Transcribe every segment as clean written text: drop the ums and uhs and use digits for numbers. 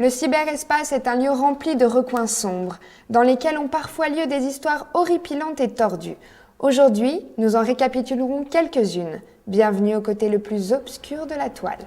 Le cyberespace est un lieu rempli de recoins sombres, dans lesquels ont parfois lieu des histoires horripilantes et tordues. Aujourd'hui, nous en récapitulerons quelques-unes. Bienvenue au côté le plus obscur de la toile.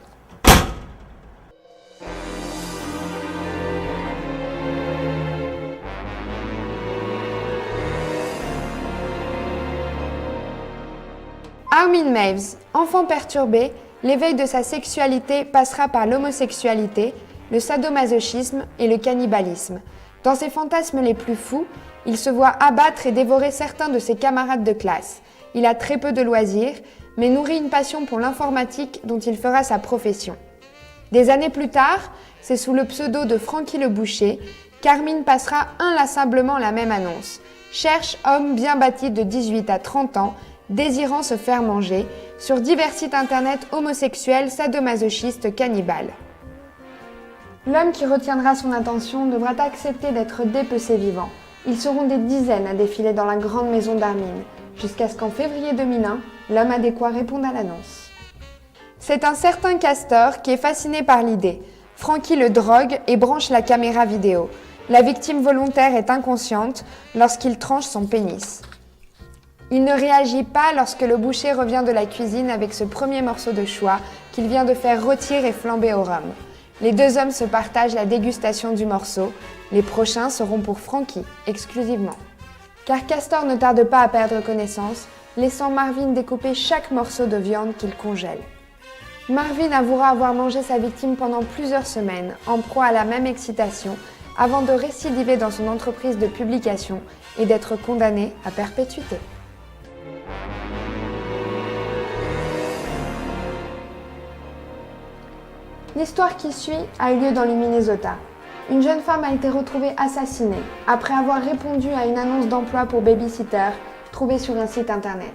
Armin Meiwes, enfant perturbé, l'éveil de sa sexualité passera par l'homosexualité, le sadomasochisme et le cannibalisme. Dans ses fantasmes les plus fous, il se voit abattre et dévorer certains de ses camarades de classe. Il a très peu de loisirs, mais nourrit une passion pour l'informatique dont il fera sa profession. Des années plus tard, c'est sous le pseudo de Francky le Boucher qu'Armin passera inlassablement la même annonce. Cherche homme bien bâti de 18 à 30 ans, désirant se faire manger, sur divers sites internet homosexuels, sadomasochistes, cannibales. L'homme qui retiendra son attention devra accepter d'être dépecé vivant. Ils seront des dizaines à défiler dans la grande maison d'Armin, jusqu'à ce qu'en février 2001, l'homme adéquat réponde à l'annonce. C'est un certain Castor qui est fasciné par l'idée. Francky le drogue et branche la caméra vidéo. La victime volontaire est inconsciente lorsqu'il tranche son pénis. Il ne réagit pas lorsque le boucher revient de la cuisine avec ce premier morceau de choix qu'il vient de faire rôtir et flamber au rhum. Les deux hommes se partagent la dégustation du morceau. Les prochains seront pour Francky, exclusivement. Car Castor ne tarde pas à perdre connaissance, laissant Marvin découper chaque morceau de viande qu'il congèle. Marvin avouera avoir mangé sa victime pendant plusieurs semaines, en proie à la même excitation, avant de récidiver dans son entreprise de publication et d'être condamné à perpétuité. L'histoire qui suit a eu lieu dans le Minnesota. Une jeune femme a été retrouvée assassinée après avoir répondu à une annonce d'emploi pour babysitter trouvée sur un site internet.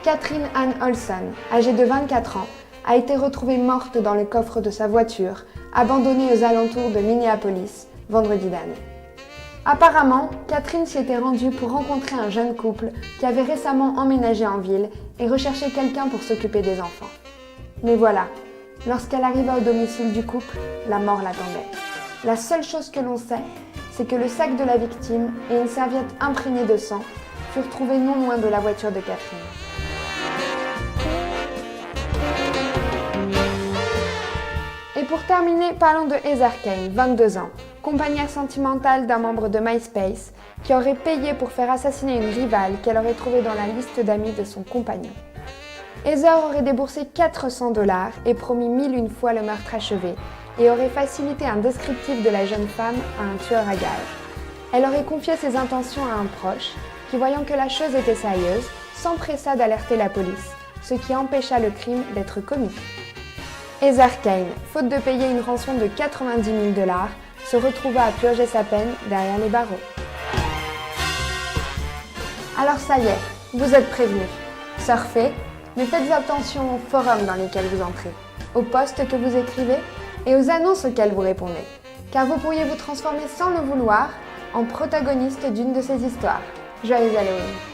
Catherine Ann Olson, âgée de 24 ans, a été retrouvée morte dans le coffre de sa voiture, abandonnée aux alentours de Minneapolis, vendredi dernier. Apparemment, Catherine s'y était rendue pour rencontrer un jeune couple qui avait récemment emménagé en ville et recherchait quelqu'un pour s'occuper des enfants. Mais voilà, lorsqu'elle arriva au domicile du couple, la mort l'attendait. La seule chose que l'on sait, c'est que le sac de la victime et une serviette imprégnée de sang furent trouvés non loin de la voiture de Catherine. Et pour terminer, parlons de Heather Kane, 22 ans, compagnère sentimentale d'un membre de MySpace, qui aurait payé pour faire assassiner une rivale qu'elle aurait trouvée dans la liste d'amis de son compagnon. Heather aurait déboursé 400 $ et promis 1001 fois le meurtre achevé, et aurait facilité un descriptif de la jeune femme à un tueur à gages. Elle aurait confié ses intentions à un proche, qui voyant que la chose était sérieuse, s'empressa d'alerter la police, ce qui empêcha le crime d'être commis. Heather Kane, faute de payer une rançon de 90 000 $, se retrouva à purger sa peine derrière les barreaux. Alors ça y est, vous êtes prévenus. Surfez, mais faites attention aux forums dans lesquels vous entrez, aux posts que vous écrivez et aux annonces auxquelles vous répondez, car vous pourriez vous transformer sans le vouloir en protagoniste d'une de ces histoires. Joyeux Halloween!